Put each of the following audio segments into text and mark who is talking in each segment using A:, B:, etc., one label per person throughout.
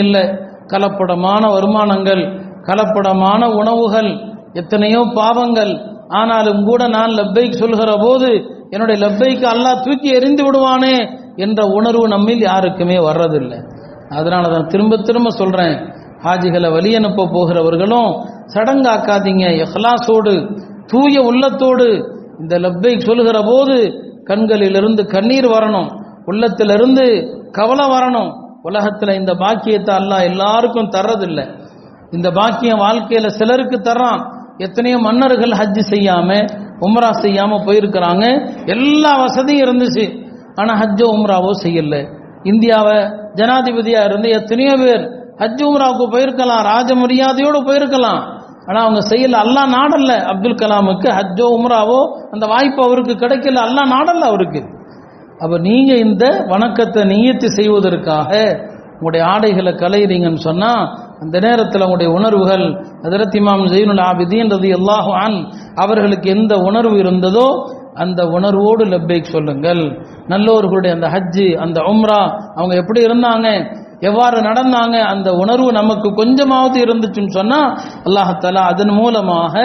A: இல்லை. கலப்படமான வருமானங்கள், கலப்படமான உணவுகள், எத்தனையோ பாவங்கள். ஆனாலும் கூட நான் லப்பைக் சொல்கிற போது என்னுடைய லப்பைக்கு அல்லாஹ் தூக்கி எறிந்து விடுவானே என்ற உணர்வு நம்மில் யாருக்குமே வர்றதில்லை. அதனால தான் திரும்ப திரும்ப சொல்றேன், ஹாஜிகளை வழி அனுப்ப போகிறவர்களும் சடங்காக்காதீங்க. இஹ்லாஸோடு தூய உள்ளத்தோடு இந்த லப்பைக் சொல்கிற போது கண்களிலிருந்து கண்ணீர் வரணும், உள்ளத்திலிருந்து கவலை வரணும். உலகத்தில் இந்த பாக்கியத்தை அல்லாஹ் எல்லாருக்கும் தர்றதில்லை. இந்த பாக்கியம் வாழ்க்கையில சிலருக்கு தர்றான். எத்தனையோ மன்னர்கள் ஹஜ் செய்யாம உம்ரா செய்யாம போயிருக்கிறாங்க. எல்லா வசதியும் இருந்துச்சு, ஆனா ஹஜ்ஜோ உம்ராவோ செய்யல. இந்தியாவை ஜனாதிபதியா இருந்து எத்தனையோ பேர் ஹஜ் உம்ராவுக்கு போயிருக்கலாம், ராஜ மரியாதையோடு போயிருக்கலாம், ஆனா அவங்க செய்யல. அல்லாஹ் நாடல்ல. அப்துல் கலாமுக்கு ஹஜ்ஜோ உம்ராவோ அந்த வாய்ப்பு அவருக்கு கிடைக்கல, அல்லாஹ் நாடல்ல அவருக்கு. அப்ப நீங்க இந்த வணக்கத்தை நியத்து செய்வதற்காக உங்களுடைய ஆடைகளை கலைறீங்கன்னு சொன்னா அந்த நேரத்தில் உங்களுடைய உணர்வுகள் ஹஜ்ரத் இமாம் ஸைனுல் ஆபிதீன் ரலியல்லாஹு அன்ஹு அவர்களுக்கு எந்த உணர்வு இருந்ததோ அந்த உணர்வோடு லப்பைக் சொல்லுங்கள். நல்லோர்களுடைய அந்த ஹஜ்ஜு, அந்த உம்ரா, அவங்க எப்படி இருந்தாங்க, எவ்வாறு நடந்தாங்க, அந்த உணர்வு நமக்கு கொஞ்சமாவது இருந்துச்சுன்னு சொன்னா அல்லாஹ் தஆலா அதன் மூலமாக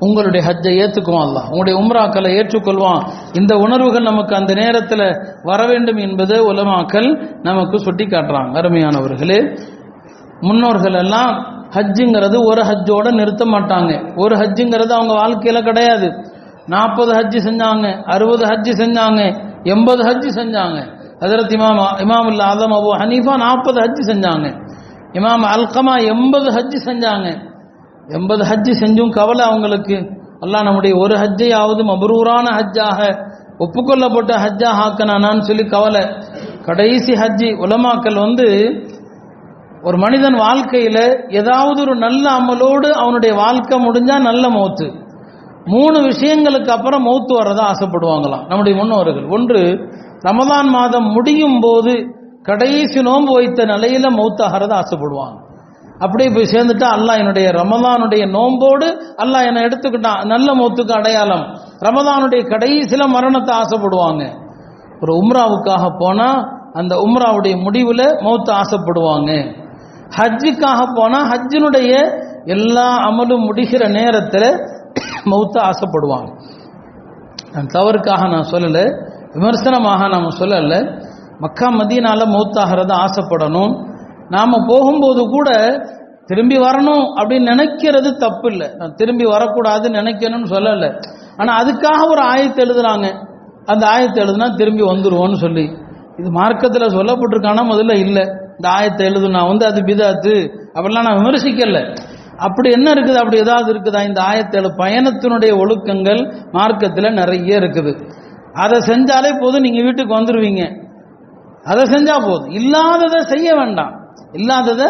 A: உங்களுடைய ஹஜ்ஜை ஏற்றுக்குவான். அல்லாஹ் உங்களுடைய உம்ராக்களை ஏற்றுக்கொள்வான். இந்த உணர்வுகள் நமக்கு அந்த நேரத்தில் வர வேண்டும் என்பது உலமாக்கள் நமக்கு சுட்டி காட்டுறாங்க. அருமையானவர்களே, முன்னோர்கள் எல்லாம் ஹஜ்ஜுங்கிறது ஒரு ஹஜ்ஜோட நிறுத்த மாட்டாங்க. ஒரு ஹஜ்ஜுங்கிறது அவங்க வாழ்க்கையில கிடையாது. 40 ஹஜ்ஜு செஞ்சாங்க, 60 ஹஜ்ஜு செஞ்சாங்க, 80 ஹஜ்ஜு செஞ்சாங்க. ஹஜ்ரத் இமாமுல் ஆதம் அபூ ஹனீஃபா 40 ஹஜ்ஜு செஞ்சாங்க. இமாம் அல்கமா 80 ஹஜ்ஜு செஞ்சாங்க. 80 ஹஜ்ஜு செஞ்சும் கவலை அவங்களுக்கு. அல்லாஹ் நம்முடைய ஒரு ஹஜ்ஜையாவது மப்ரூரான ஹஜ்ஜாக ஒப்புக்கொள்ளப்பட்ட ஹஜ்ஜாக ஆக்கனானான்னு சொல்லி கவலை. கடைசி ஹஜ்ஜி உலமாக்கள் ஒரு மனிதன் வாழ்க்கையில ஏதாவது ஒரு நல்ல அமலோடு அவனுடைய வாழ்க்கை முடிஞ்சா நல்ல மௌத்து. 3 விஷயங்களுக்கு அப்புறம் மௌத்து வர்றதா ஆசைப்படுவாங்களாம் நம்முடைய முன்னோர்கள். ஒன்று, ரமதான் மாதம் முடியும் போது கடைசி நோன்பு வைத்த நிலையில மௌத்தாகிறத ஆசைப்படுவாங்க. அப்படியே போய் சேர்ந்துட்டா அல்லாஹ் என்னுடைய ரமதானுடைய நோம்போடு அல்லாஹ் என்னை எடுத்துக்கிட்டான், நல்ல மௌத்துக்கு அடையாளம். ரமதானுடைய கடைசியில மரணத்தை ஆசைப்படுவாங்க. ஒரு உம்ராவுக்காக போனா அந்த உம்ராவுடைய முடிவுல மௌத்த ஆசைப்படுவாங்க. ஹஜ்ஜுக்காக போனா ஹஜ்ஜினுடைய எல்லா அமலும் முடிகிற நேரத்தில் மௌத்த ஆசைப்படுவாங்க. நான் தவறுக்காக நான் சொல்லல, விமர்சனமாக நாம் சொல்லல. மக்கா மதீனால மௌத்தாகிறத ஆசைப்படணும். நாம போகும்போது கூட திரும்பி வரணும் அப்படின்னு நினைக்கிறது தப்பு இல்லை. நான் திரும்பி வரக்கூடாதுன்னு நினைக்கணும்னு சொல்லலை. ஆனா அதுக்காக ஒரு ஆயத்தை எழுதுறாங்க. அந்த ஆயத்தை எழுதுனா திரும்பி வந்துருவோன்னு சொல்லி, இது மார்க்கத்தில் சொல்லப்பட்டிருக்கானா முதல்ல இல்லை. இந்த ஆயத்தை எழுதுனா அது பிதாத்து அப்படிலாம் நான் விமர்சிக்கல. அப்படி என்ன இருக்குது, அப்படி ஏதாவது இருக்குதா? இந்த ஆயத்தை பயணத்தினுடைய ஒழுக்கங்கள் மார்க்கத்தில் நிறைய இருக்குது. அதை செஞ்சாலே போதும், நீங்க வீட்டுக்கு வந்துருவீங்க. அதை செஞ்சா போதும், இல்லாததை செய்ய வேண்டாம். இல்லாததை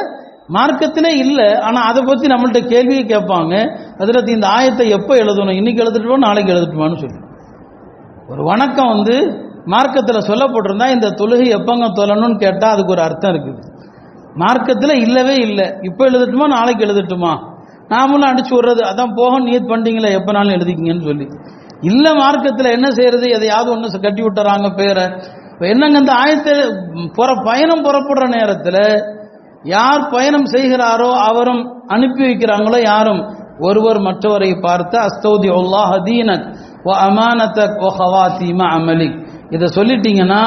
A: மார்க்கத்திலே இல்லை. ஆனா அதை பத்தி நம்மள்ட்ட கேள்வியை கேட்பாங்க, அதில் இந்த ஆயத்தை எப்போ எழுதணும், இன்னைக்கு எழுதிட்டுமா நாளைக்கு எழுதிட்டுமான்னு சொல்லி. ஒரு வணக்கம் மார்க்கத்தில் சொல்லப்பட்டிருந்தா இந்த தொழுகை எப்பங்க தொழணும்னு கேட்டா அதுக்கு ஒரு அர்த்தம் இருக்குது. மார்க்கத்தில் இல்லவே இல்லை. இப்போ எழுதட்டுமா நாளைக்கு எழுதட்டுமா, நாமளும் அடிச்சு விடுறது, அதான் போக நியத் பண்ணிட்டீங்களா எப்பனாலும் எழுதிக்கிங்கன்னு சொல்லி. இல்லை மார்க்கத்தில் என்ன செய்யறது, எதையாவது ஒன்று கட்டி விட்டுறாங்க பேரை. என்னங்க இந்த ஆயத்தை பயணம் புறப்படுற நேரத்தில் யார் பயணம் செய்கிறாரோ அவரும் அனுப்பி வைக்கிறாங்களோ யாரும் ஒருவர் மற்றவரை பார்த்து அஸ்தௌதி அல்லாஹ் தீனக் வ அமானதக் வ ஹவாதீம அமலிக், இதை சொல்லிட்டீங்கன்னா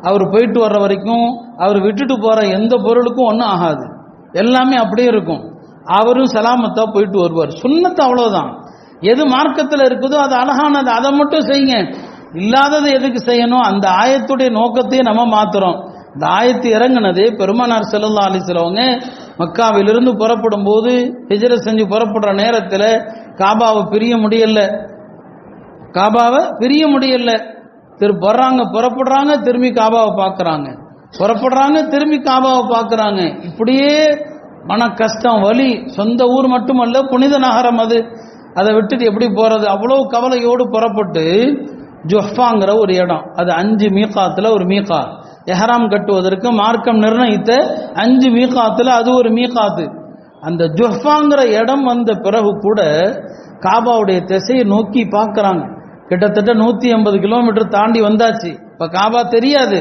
A: அவர் போயிட்டு வர்ற வரைக்கும் அவர் விட்டுட்டு போற எந்த பொருளுக்கும் ஒன்றும் ஆகாது, எல்லாமே அப்படியே இருக்கும். அவரும் சலாமத்தா போயிட்டு வருவார். சுன்னத்து அவ்வளவுதான். எது மார்க்கத்தில் இருக்குதோ அது அழகானது, அதை மட்டும் செய்யுங்க. இல்லாதது எதுக்கு செய்யணும்? அந்த ஆயத்துடைய நோக்கத்தையே நம்ம மாத்துறோம். இந்த ஆயத்து இறங்கினது பெருமானார் ஸல்லல்லாஹு அலைஹி வஸல்லம் மக்காவிலிருந்து புறப்படும் போது ஹிஜ்ரத் செஞ்சு புறப்படுற நேரத்தில் காபாவை பிரிய முடியல. புறப்படுறாங்க, திரும்பி காபாவை பார்க்கறாங்க, புறப்படுறாங்க, திரும்பி காபாவை பார்க்கறாங்க. இப்படியே மன கஷ்டம், வலி. சொந்த ஊர் மட்டுமல்ல, புனித நகரம் அது. அதை விட்டுட்டு எப்படி போறது? அவ்வளவு கவலையோடு புறப்பட்டு ஜுஹ்ஃபாங்கிற ஒரு இடம், அது 5 மீகாத்துல ஒரு மீகா. எஹராம் கட்டுவதற்கு மார்க்கம் நிர்ணயித்த 5 மீகாத்துல அது ஒரு மீகாத்து. அந்த ஜுஹ்ஃபாங்கிற இடம் வந்த பிறகு கூட காபாவுடைய திசையை நோக்கி பார்க்கறாங்க. கிட்டத்தட்ட 180 கிலோமீட்டர் தாண்டி வந்தாச்சு. இப்ப காபா தெரியாது.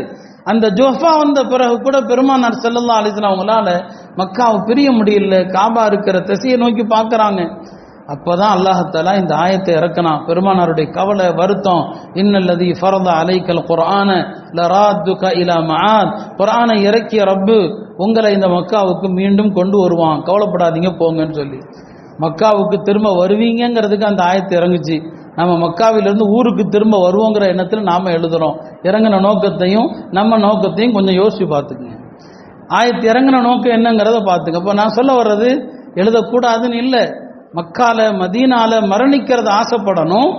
A: அந்த ஜுஹ்ஃபா வந்த பிறகு கூட பெருமானார் ஸல்லல்லாஹு அலைஹி வஸல்லம் அவங்களால மக்காவை பிரிய முடியல. காபா இருக்கிற திசையை நோக்கி பார்க்கறாங்க. அப்பதான் அல்லாஹ் தஆலா இந்த ஆயத்தை இறக்கினான். பெருமானாருடைய கவலை, வருத்தம், இன்னல்லதி ஃபரத அலைக்கல் குர்ஆன லராத்துக இலா மஆத், குர்ஆனை இறக்கிய ரப்பு உங்களை இந்த மக்காவுக்கு மீண்டும் கொண்டு வருவான், கவலைப்படாதீங்க போங்கன்னு சொல்லி. மக்காவுக்கு திரும்ப வருவீங்கிறதுக்கு அந்த ஆயத்தை இறங்குச்சு. நம்ம மக்காவிலிருந்து ஊருக்கு திரும்ப வருவோங்கிற எண்ணத்தில் நாம எழுதுறோம். இறங்கின நோக்கத்தையும் நம்ம நோக்கத்தையும் கொஞ்சம் யோசிச்சு பார்த்துக்குங்க. ஆயத்து இறங்கின நோக்கம் என்னங்கிறத பார்த்துங்க. அப்போ நான் சொல்ல வர்றது எழுதக்கூடாதுன்னு இல்லை, மக்கால மதீனால மரணிக்கிறது ஆசைப்படணும்.